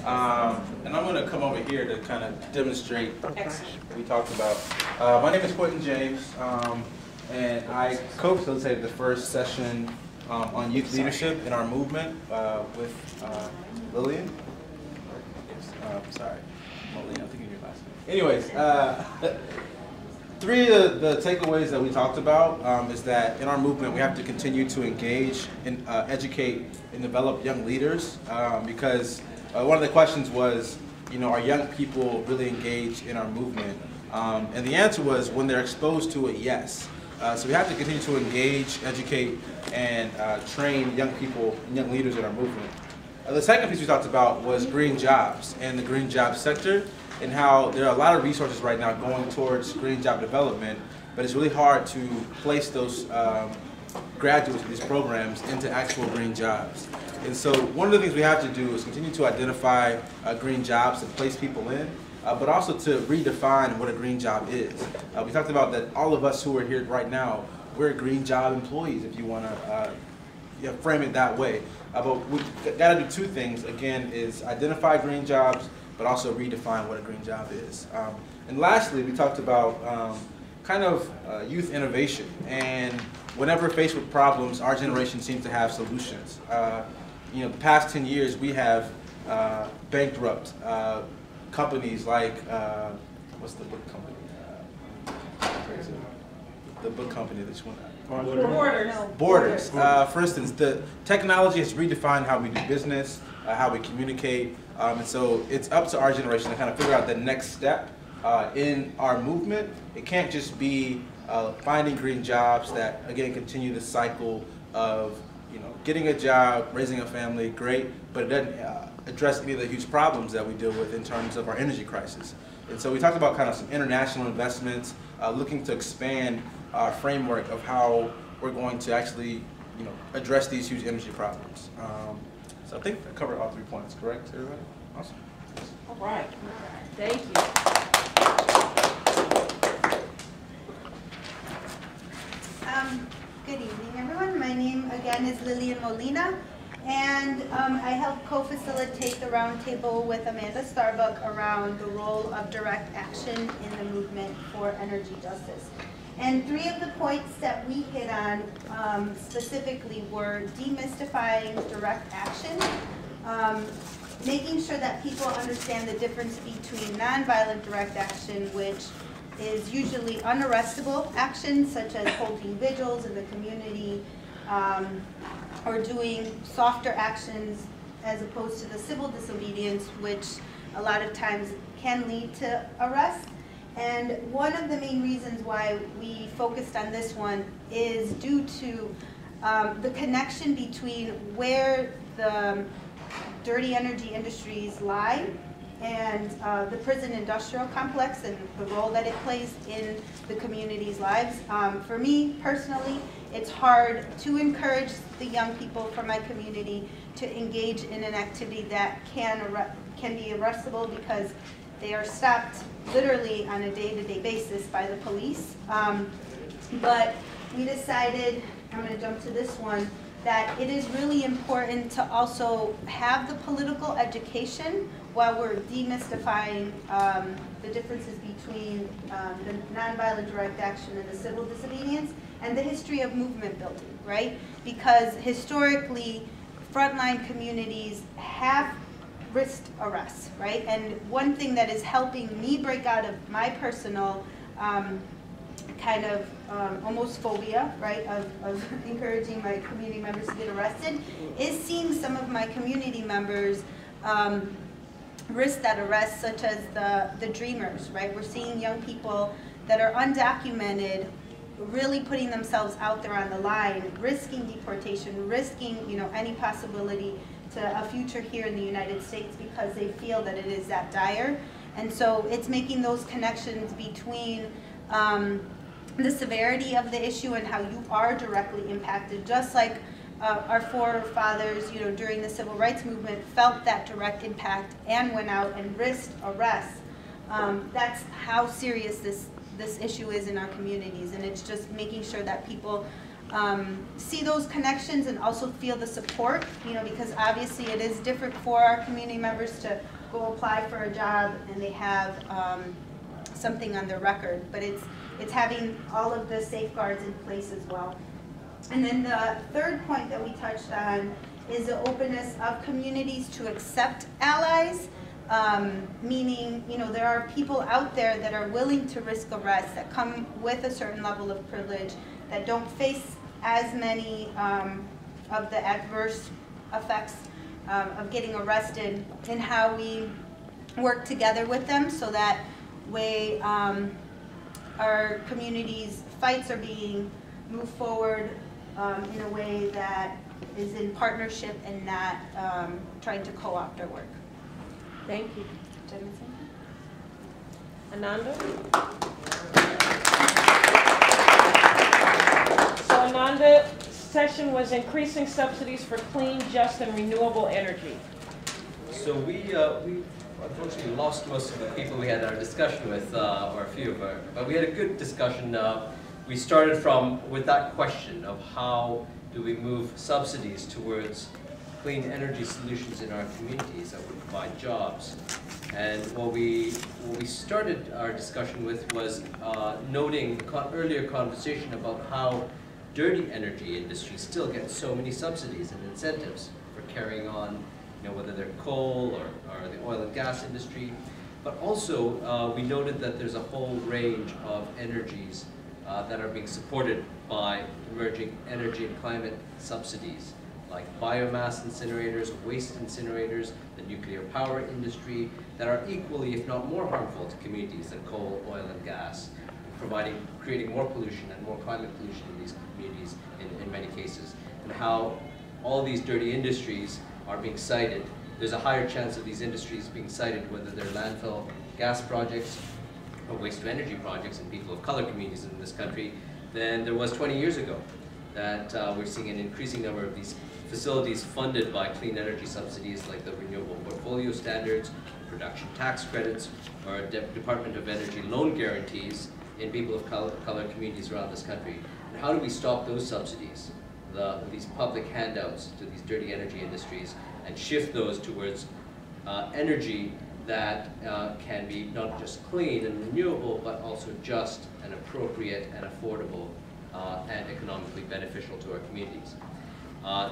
And I'm going to come over here to kind of demonstrate what we talked about. My name is Quentin James, and I co-facilitated the first session on youth leadership in our movement with Lillian. Sorry, Lillian, I'm thinking of your last name. Anyways, three of the takeaways that we talked about is that in our movement we have to continue to engage and educate and develop young leaders because one of the questions was, are young people really engaged in our movement? And the answer was when they're exposed to it, yes. So we have to continue to engage, educate, and train young people and young leaders in our movement. The second piece we talked about was green jobs and the green job sector, and how there are a lot of resources right now going towards green job development, but it's really hard to place those graduates of these programs into actual green jobs. And so one of the things we have to do is continue to identify green jobs and place people in, but also to redefine what a green job is. We talked about that all of us who are here right now, we're green job employees, if you want to frame it that way. But we got to do two things, again, is identify green jobs, but also redefine what a green job is. And lastly, we talked about youth innovation. And whenever faced with problems, our generation seems to have solutions. The past 10 years, we have bankrupt companies like, what's the book company? The book company that just went out. Borders. For instance, the technology has redefined how we do business, how we communicate, and so it's up to our generation to kind of figure out the next step in our movement. It can't just be finding green jobs that, again, continue the cycle of getting a job, raising a family, great, but it doesn't address any of the huge problems that we deal with in terms of our energy crisis. And so we talked about kind of some international investments, looking to expand our framework of how we're going to actually address these huge energy problems. So I think I covered all 3 points, correct, everybody? Awesome. All right. Thank you. Good evening, everyone. My name, again, is Lillian Molina, and I help co-facilitate the roundtable with Amanda Starbuck around the role of direct action in the movement for energy justice. And 3 of the points that we hit on specifically were demystifying direct action, making sure that people understand the difference between nonviolent direct action, which is usually unarrestable action, such as holding vigils in the community, or doing softer actions as opposed to the civil disobedience, which a lot of times can lead to arrest. And one of the main reasons why we focused on this one is due to the connection between where the dirty energy industries lie and the prison industrial complex and the role that it plays in the community's lives. For me personally, it's hard to encourage the young people from my community to engage in an activity that can be arrestable because they are stopped literally on a day-to-day basis by the police. But we decided, I'm going to jump to this one, that it is really important to also have the political education while we're demystifying the differences between the nonviolent direct action and the civil disobedience, and the history of movement building, right? Because historically, frontline communities have risked arrests, right? And one thing that is helping me break out of my personal almost phobia, right, of encouraging my community members to get arrested, is seeing some of my community members risk that arrest, such as the dreamers, right? We're seeing young people that are undocumented really putting themselves out there on the line, risking deportation, risking any possibility to a future here in the United States because they feel that it is that dire. And so it's making those connections between the severity of the issue and how you are directly impacted, just like our forefathers, during the civil rights movement felt that direct impact and went out and risked arrest. That's how serious this issue is in our communities, and it's just making sure that people see those connections and also feel the support, you know, because obviously it is different for our community members to go apply for a job and they have something on their record, but it's having all of the safeguards in place as well. And then the third point that we touched on is the openness of communities to accept allies, meaning, you know, there are people out there that are willing to risk arrest, that come with a certain level of privilege, that don't face as many of the adverse effects of getting arrested, and how we work together with them so that way our community's fights are being moved forward in a way that is in partnership and not trying to co-opt our work. Thank you. Jamison? Ananda? So Ananda, session was increasing subsidies for clean, just, and renewable energy. So we unfortunately lost most of the people we had our discussion with, or a few of our, but we had a good discussion. We started with that question of how do we move subsidies towards clean energy solutions in our communities that would provide jobs. And what we started our discussion with was noting the earlier conversation about how dirty energy industries still get so many subsidies and incentives for carrying on, you know, whether they're coal or the oil and gas industry. But also, we noted that there's a whole range of energies that are being supported by emerging energy and climate subsidies, like biomass incinerators, waste incinerators, the nuclear power industry, that are equally, if not more harmful to communities than coal, oil, and gas, creating more pollution and more climate pollution in these communities in many cases. And how all these dirty industries are being cited. There's a higher chance of these industries being cited, whether they're landfill gas projects or waste-to-energy projects in people of color communities in this country, than there was 20 years ago. That we're seeing an increasing number of these facilities funded by clean energy subsidies like the Renewable Portfolio Standards, production tax credits, or Department of Energy loan guarantees in people of color communities around this country. And how do we stop those subsidies, these public handouts to these dirty energy industries, and shift those towards energy that can be not just clean and renewable, but also just and appropriate and affordable and economically beneficial to our communities.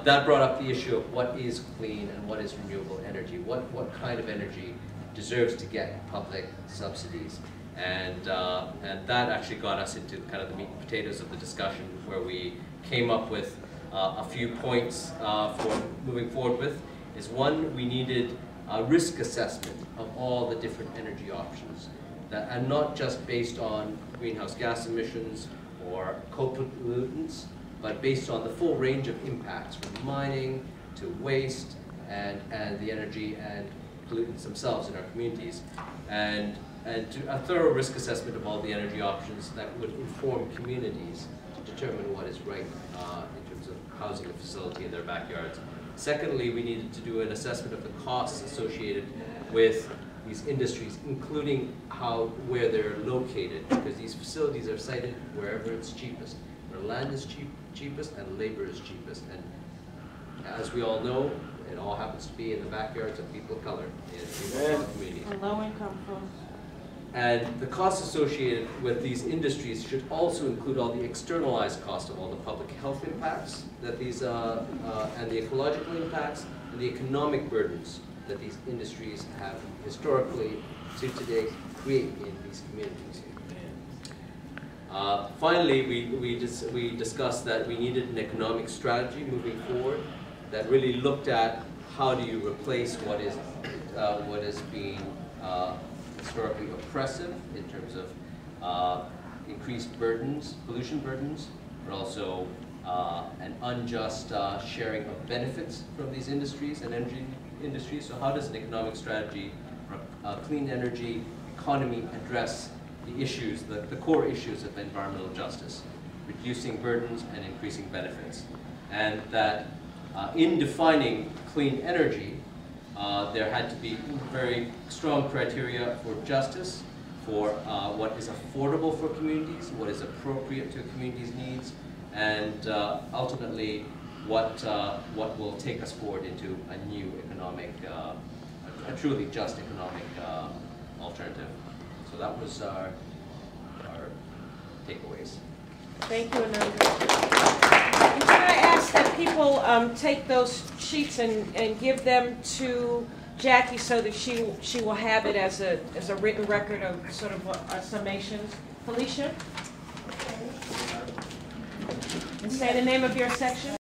That brought up the issue of what is clean and what is renewable energy. What kind of energy deserves to get public subsidies? And that actually got us into kind of the meat and potatoes of the discussion, where we came up with a few points for moving forward with. Is one, we needed a risk assessment of all the different energy options, and not just based on greenhouse gas emissions or co-pollutants, but based on the full range of impacts, from mining to waste and the energy and pollutants themselves in our communities, and to a thorough risk assessment of all the energy options that would inform communities to determine what is right in terms of housing a facility in their backyards. Secondly, we needed to do an assessment of the costs associated with these industries, including where they're located, because these facilities are sited wherever it's cheapest, where land is cheapest and labor is cheapest. And as we all know, it all happens to be in the backyards of people of color in communities. And low-income folks. And the costs associated with these industries should also include all the externalized costs of all the public health impacts that these, and the ecological impacts and the economic burdens that these industries have historically to today create in these communities. Finally, we discussed that we needed an economic strategy moving forward that really looked at how do you replace what is being historically oppressive in terms of increased burdens, pollution burdens, but also an unjust sharing of benefits from these industries and energy industries. So how does an economic strategy for a clean energy economy address the issues, the core issues of environmental justice, reducing burdens and increasing benefits? And that in defining clean energy, there had to be very strong criteria for justice, for what is affordable for communities, what is appropriate to a community's needs, and ultimately what will take us forward into a new economic, a truly just economic alternative. So that was our takeaways. Thank you, Ananda. And can I ask that people take those sheets and give them to Jackie so that she will have it as a written record of sort of our summations. Felicia? And say the name of your section.